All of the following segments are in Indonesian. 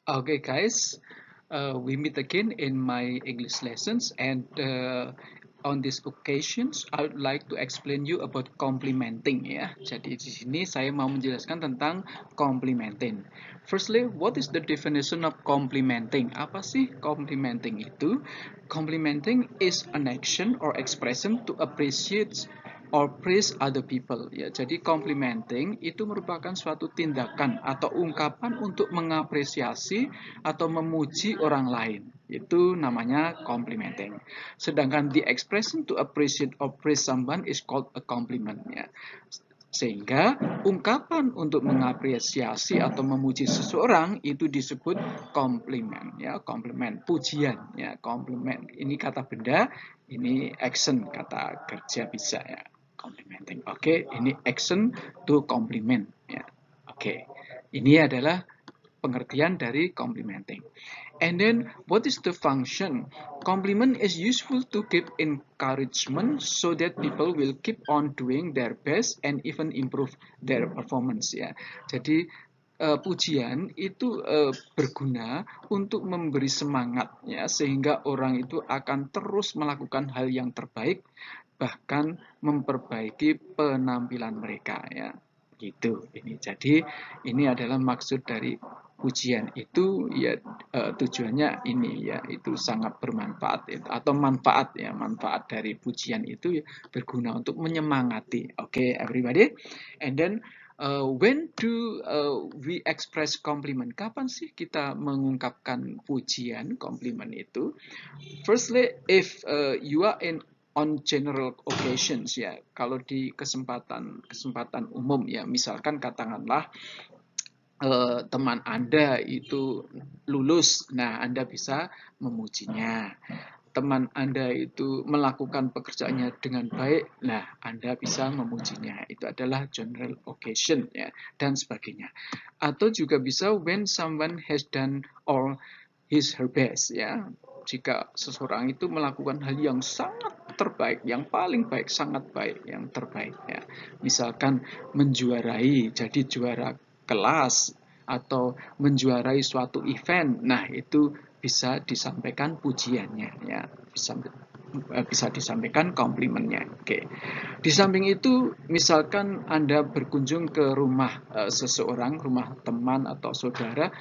Okay, guys, we meet again in my English lessons, and on these occasions, I would like to explain you about complimenting. Ya, jadi di sini saya mau menjelaskan tentang complimenting. Firstly, what is the definition of complimenting? Apa sih complimenting itu? Complimenting is an action or expression to appreciate or praise other people. Ya, jadi complimenting itu merupakan suatu tindakan atau ungkapan untuk mengapresiasi atau memuji orang lain. Itu namanya complimenting. Sedangkan the expression to appreciate or praise someone is called a compliment. Ya. Sehingga ungkapan untuk mengapresiasi atau memuji seseorang itu disebut komplimen, ya, komplimen, pujian, ya, komplimen. Ini kata benda, ini action, kata kerja bisa, ya, complimenting. Oke, ini action to compliment, ya. Oke, ini adalah pengertian dari complimenting. And then, what is the function? Compliment is useful to give encouragement so that people will keep on doing their best and even improve their performance. Ya, jadi pujian itu berguna untuk memberi semangat, ya, sehingga orang itu akan terus melakukan hal yang terbaik, bahkan memperbaiki penampilan mereka. Ya, gitu. Ini jadi ini adalah maksud dari pujian itu, ya, tujuannya ini, ya, itu sangat bermanfaat atau manfaat, ya, manfaat dari pujian itu, ya, berguna untuk menyemangati. Oke, everybody, and then when do we express compliment? Kapan sih kita mengungkapkan pujian, komplimen itu? Firstly, if you are in on general occasions, ya, kalau di kesempatan umum, ya, misalkan katakanlah teman Anda itu lulus, nah Anda bisa memujinya. Teman Anda itu melakukan pekerjaannya dengan baik, nah Anda bisa memujinya. Itu adalah general occasion, ya, dan sebagainya. Atau juga bisa when someone has done all his her best, ya. Jika seseorang itu melakukan hal yang sangat terbaik, yang paling baik, sangat baik, yang terbaik, ya. Misalkan menjuarai, jadi juara kelas atau menjuarai suatu event, nah itu bisa disampaikan pujiannya, ya, bisa disampaikan komplimennya. Oke. Di samping itu, misalkan Anda berkunjung ke rumah seseorang, rumah teman atau saudara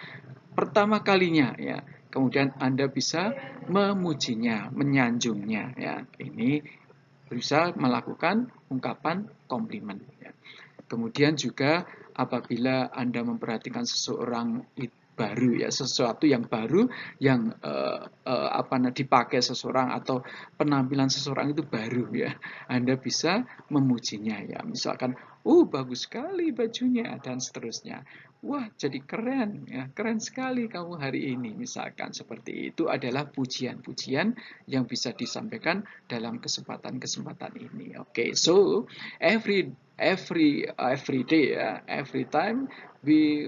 pertama kalinya, ya, kemudian Anda bisa memujinya, menyanjungnya, ya. Ini bisa melakukan ungkapan komplimen, ya. Kemudian juga apabila Anda memperhatikan seseorang baru, ya, sesuatu yang baru yang dipakai seseorang atau penampilan seseorang itu baru, ya, Anda bisa memujinya, ya, misalkan bagus sekali bajunya dan seterusnya, wah jadi keren, ya, keren sekali kamu hari ini, misalkan seperti itu adalah pujian-pujian yang bisa disampaikan dalam kesempatan-kesempatan ini. Oke, so every day, every time we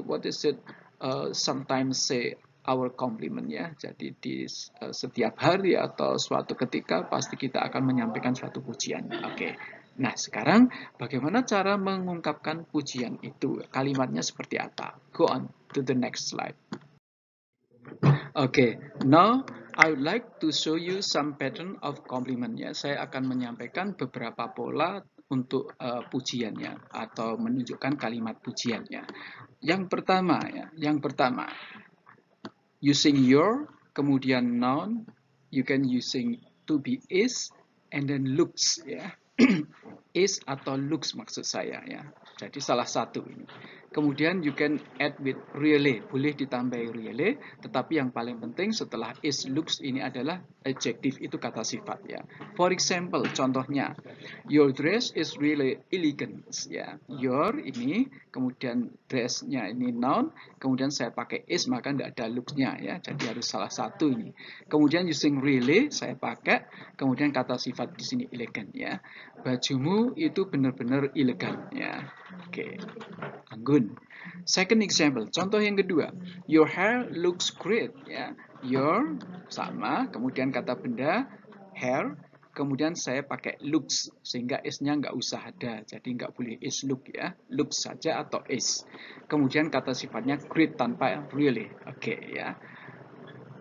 sometimes say our compliment, ya. Jadi di setiap hari atau suatu ketika pasti kita akan menyampaikan suatu pujian. Oke. Nah, sekarang bagaimana cara mengungkapkan pujian itu? Kalimatnya seperti apa? Go on to the next slide. Okay, now I would like to show you some pattern of compliment, ya. Saya akan menyampaikan beberapa pola untuk pujiannya atau menunjukkan kalimat pujiannya. Yang pertama, ya, using your, kemudian noun, you can using to be is, and then looks, ya. Is atau looks maksud saya, ya. Jadi salah satu ini. Kemudian you can add with really, boleh ditambahi really, tetapi yang paling penting setelah is, looks ini adalah adjective, itu kata sifat, ya. For example, contohnya, your dress is really elegant, ya. Your ini, kemudian dressnya ini noun, kemudian saya pakai is, maka tidak ada looks-nya, ya. Jadi harus salah satu ini. Kemudian using really saya pakai, kemudian kata sifat di sini elegant, ya. Bajumu itu benar-benar elegan, ya. Oke. Anggun. Second example, contoh yang kedua, your hair looks great, ya. Your sama, kemudian kata benda hair, kemudian saya pakai looks, sehingga is-nya nggak usah ada, jadi nggak boleh is look ya, looks saja atau is. Kemudian kata sifatnya great tanpa really, oke ya.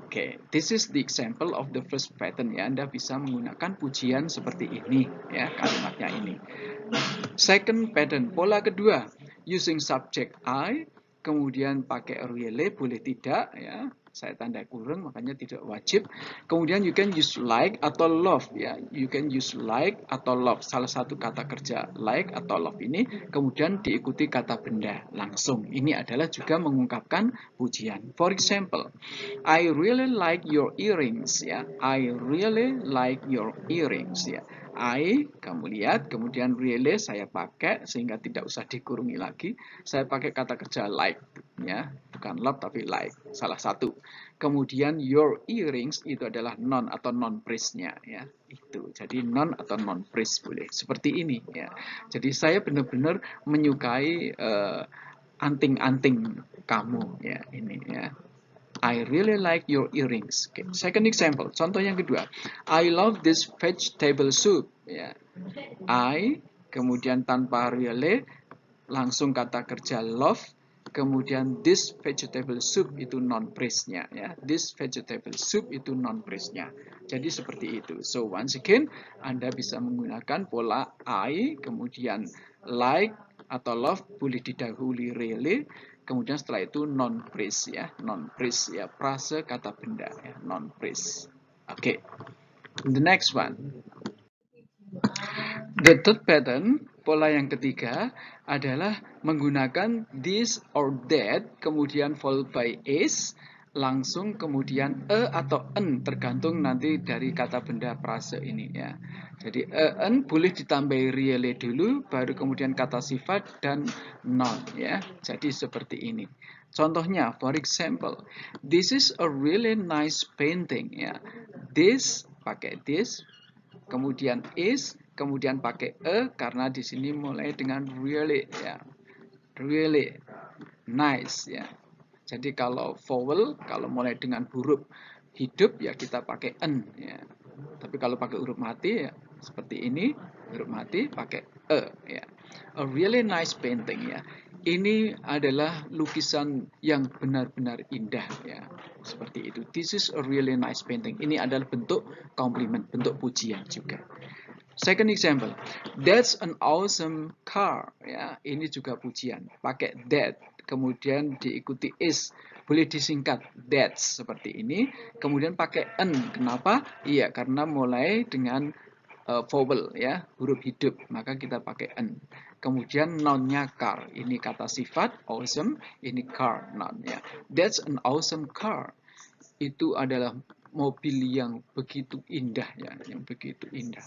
Oke, this is the example of the first pattern ya, Anda bisa menggunakan pujian seperti ini ya, kalimatnya ini. Second pattern, pola kedua, using subject I, kemudian pakai really, boleh tidak ya, saya tanda kurung makanya tidak wajib. Kemudian you can use like atau love ya, you can use like atau love, salah satu kata kerja like atau love ini, kemudian diikuti kata benda langsung. Ini adalah juga mengungkapkan pujian. For example, I really like your earrings ya, I really like your earrings ya. I, kamu lihat, kemudian really saya pakai sehingga tidak usah dikurungi lagi. Saya pakai kata kerja like, ya, bukan love tapi like, salah satu. Kemudian your earrings itu adalah non atau non phrase-nya, ya, itu. Jadi non atau non phrase boleh seperti ini, ya. Jadi saya benar-benar menyukai anting-anting kamu, ya, ini, ya. I really like your earrings. Okay. Second example, contoh yang kedua. I love this vegetable soup. Ya. I, kemudian tanpa really, langsung kata kerja love, kemudian this vegetable soup itu non phrase-nya. Ya. This vegetable soup itu non phrase-nya. Jadi seperti itu. So once again, Anda bisa menggunakan pola I, kemudian like atau love, boleh didahului really, kemudian setelah itu non phrase ya, non phrase ya, frase kata benda ya, non phrase. Oke. The next one. The third pattern, pola yang ketiga adalah menggunakan this or that, kemudian followed by is, langsung kemudian atau en, tergantung nanti dari kata benda frase ini ya. Jadi en boleh ditambahi really dulu, baru kemudian kata sifat dan non ya. Jadi seperti ini. Contohnya, for example, this is a really nice painting ya. This pakai this, kemudian is, kemudian pakai karena di sini mulai dengan really ya. Really nice ya. Jadi kalau vowel, kalau mulai dengan huruf hidup ya kita pakai en ya. Tapi kalau pakai huruf mati ya seperti ini, huruf mati pakai ya. A really nice painting ya. Ini adalah lukisan yang benar-benar indah ya. Seperti itu. This is a really nice painting. Ini adalah bentuk komplimen, bentuk pujian juga. Second example, that's an awesome car. Ya, ini juga pujian. Pakai that, kemudian diikuti is. Boleh disingkat that's seperti ini. Kemudian pakai en. Kenapa? Iya, karena mulai dengan vowel ya, huruf hidup. Maka kita pakai en. Kemudian noun-nya car. Ini kata sifat awesome. Ini car noun ya. That's an awesome car. Itu adalah mobil yang begitu indah ya, yang begitu indah.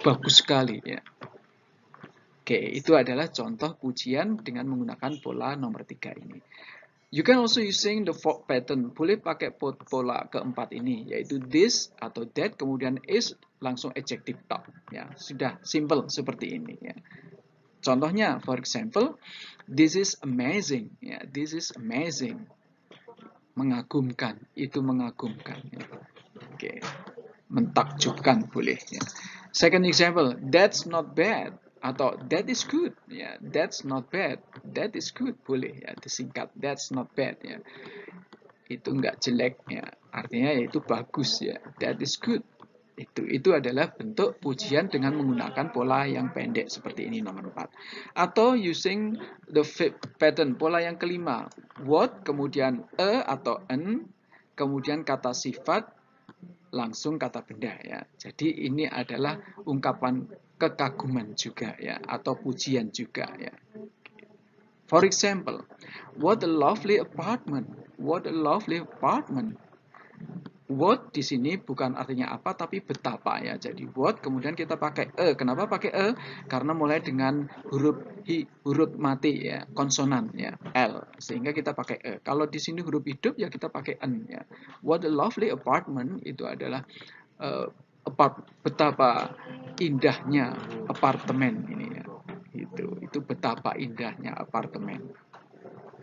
Bagus sekali ya. Oke, itu adalah contoh pujian dengan menggunakan pola nomor 3 ini. You can also using the fourth pattern. Boleh pakai pola keempat ini, yaitu this atau that, kemudian is, langsung adjective top. Ya, sudah simple seperti ini ya. Contohnya, for example, this is amazing. Ya, this is amazing. Mengagumkan, itu mengagumkan. Ya. Oke, mentakjubkan boleh ya. Second example, that's not bad atau that is good ya, that's not bad, that is good boleh ya, disingkat that's not bad ya, itu enggak jelek ya, artinya yaitu bagus ya, that is good. Itu adalah bentuk pujian dengan menggunakan pola yang pendek seperti ini nomor 4. Atau using the fifth pattern, pola yang kelima, what kemudian atau en, kemudian kata sifat, langsung kata benda ya. Jadi ini adalah ungkapan kekaguman juga ya, atau pujian juga ya. For example, what a lovely apartment. What a lovely apartment. What di sini bukan artinya apa tapi betapa ya. Jadi what kemudian kita pakai Kenapa pakai Karena mulai dengan huruf mati ya, konsonan ya, L, sehingga kita pakai Kalau di sini huruf hidup ya kita pakai n ya. What a lovely apartment itu adalah betapa indahnya apartemen ini ya. Itu betapa indahnya apartemen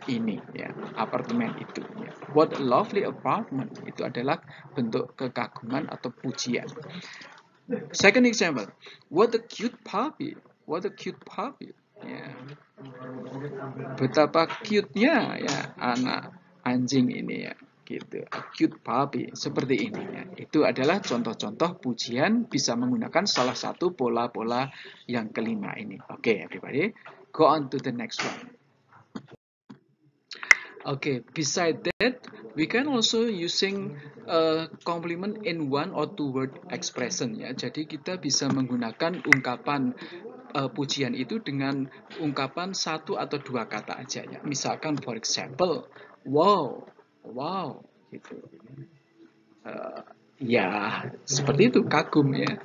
ini ya, apartemen itu ya. What a lovely apartment itu adalah bentuk kekaguman atau pujian. Second example, what a cute puppy. What a cute puppy. Ya, betapa cute-nya ya anak anjing ini ya. Gitu. A cute puppy seperti ini ya. Itu adalah contoh-contoh pujian bisa menggunakan salah satu pola-pola yang kelima ini. Oke, everybody, go on to the next one. Okay, beside that, we can also using compliment in one or two word expression ya. Jadi kita bisa menggunakan ungkapan pujian itu dengan ungkapan satu atau dua kata aja ya. Misalkan for example, wow, wow, gitu. Ya, seperti itu kagum ya.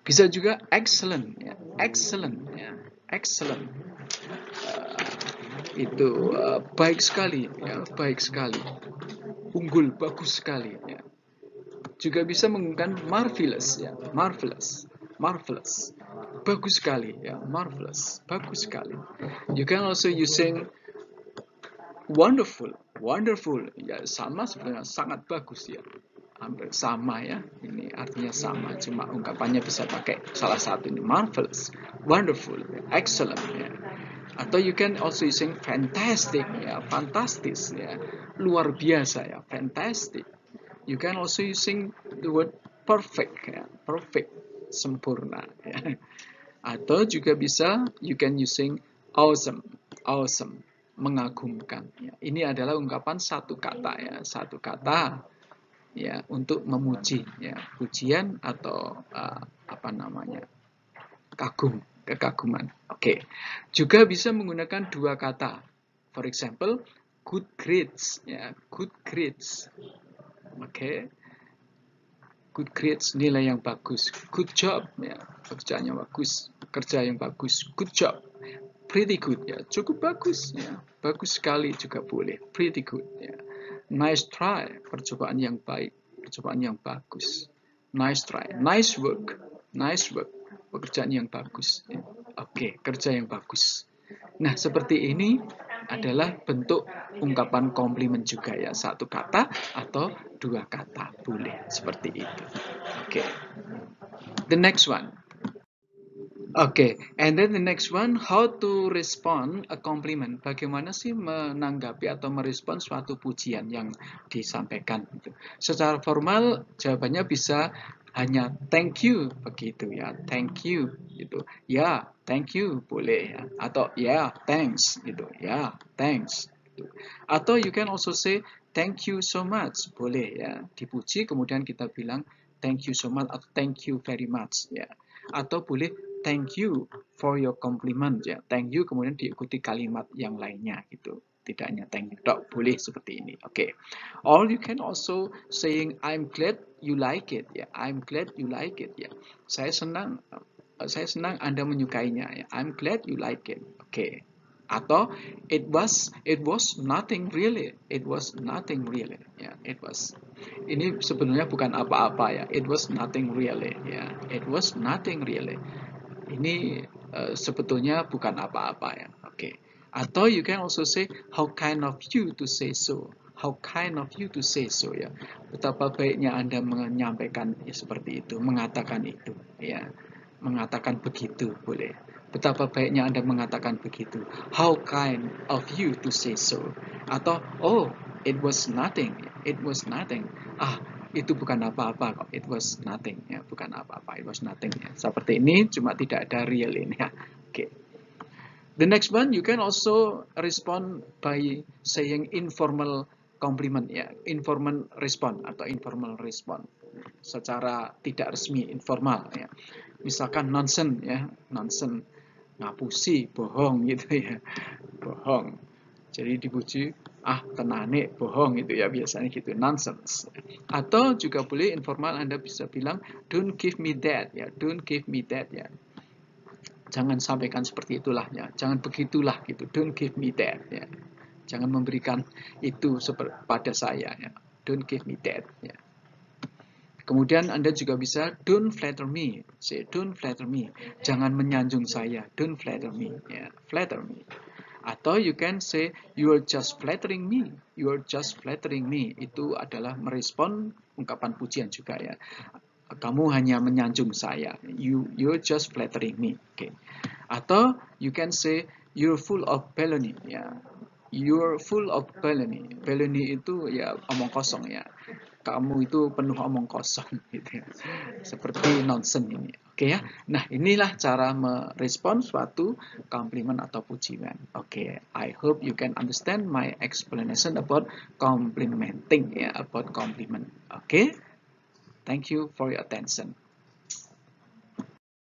Bisa juga excellent ya, excellent ya, excellent. Itu baik sekali ya, baik sekali, unggul, bagus sekali ya. Juga bisa menggunakan marvelous ya, marvelous, marvelous, bagus sekali ya, marvelous, bagus sekali. You can also using wonderful, wonderful ya, sama sebenarnya, sangat bagus ya, hampir sama ya, ini artinya sama, cuma ungkapannya bisa pakai salah satu ini, marvelous, wonderful, excellent ya. Atau you can also using fantastic ya, fantastis ya, luar biasa ya, fantastic. You can also using the word perfect ya, perfect, sempurna ya. Atau juga bisa you can using awesome, awesome, mengagumkan ya. Ini adalah ungkapan satu kata ya, satu kata ya untuk memuji ya, pujian atau apa namanya, kagum, kekaguman. Oke. Juga bisa menggunakan dua kata. For example, good grades ya, good grades. Oke. Good grades, nilai yang bagus. Good job ya, pekerjaan yang bagus, kerja yang bagus. Good job. Pretty good ya, cukup bagus ya. Bagus sekali juga boleh. Pretty good ya. Nice try, percobaan yang baik, percobaan yang bagus. Nice try, nice work, nice work, pekerjaan yang bagus. Oke, kerja yang bagus. Nah, seperti ini adalah bentuk ungkapan komplimen juga ya. Satu kata atau dua kata boleh seperti itu. Oke. The next one. Okay, and then the next one, how to respond a compliment. Bagaimana sih menanggapi atau merespon suatu pujian yang disampaikan? Gitu. Secara formal jawabannya bisa hanya thank you begitu ya, thank you gitu. Ya, thank you boleh ya, atau ya, thanks gitu. Ya, thanks. Gitu. Atau you can also say thank you so much boleh ya. Dipuji kemudian kita bilang thank you so much atau thank you very much ya. Atau boleh thank you for your compliment ya. Thank you kemudian diikuti kalimat yang lainnya gitu. Tidak hanya thank you dok, boleh seperti ini. Oke. Or you can also saying I'm glad you like it ya. I'm glad you like it ya. Saya senang Anda menyukainya ya. I'm glad you like it. Oke. Atau it was nothing really. It was nothing really ya. It was, ini sebenarnya bukan apa-apa ya. It was nothing really ya. It was nothing really. Ini sebetulnya bukan apa-apa ya. Oke. Atau you can also say how kind of you to say so. How kind of you to say so ya. Betapa baiknya Anda menyampaikan ya, seperti itu, mengatakan itu ya. Mengatakan begitu boleh. Betapa baiknya Anda mengatakan begitu. How kind of you to say so. Atau oh, it was nothing. It was nothing. Ah, itu bukan apa-apa kok. It was nothing ya, bukan apa-apa. It was nothing ya. Seperti ini cuma tidak ada real ini ya. Oke. The next one you can also respond by saying informal compliment ya, informal respond atau informal respond. Secara tidak resmi, informal ya. Misalkan nonsense ya, nonsense, ngapusi, bohong gitu ya. Bohong. Jadi dipuji, ah tenane bohong itu ya, biasanya gitu, nonsense. Atau juga boleh informal Anda bisa bilang don't give me that ya, don't give me that ya. Jangan sampaikan seperti itulah ya, jangan begitulah gitu, don't give me that ya. Jangan memberikan itu pada saya ya, don't give me that ya. Kemudian Anda juga bisa don't flatter me, say don't flatter me, jangan menyanjung saya, don't flatter me ya, flatter me. Atau you can say you are just flattering me, you are just flattering me. Itu adalah merespon ungkapan pujian juga ya. kamu hanya menyanjung saya. You're just flattering me. Okay. Atau you can say you're full of baloney. Ya. You're full of baloney. Baloney itu ya omong kosong ya. Kamu itu penuh omong kosong gitu ya. Seperti nonsense ini. Oke ya. Nah, inilah cara merespon suatu komplimen atau pujian. Oke, I hope you can understand my explanation about complimenting ya, about compliment. Oke. Thank you for your attention.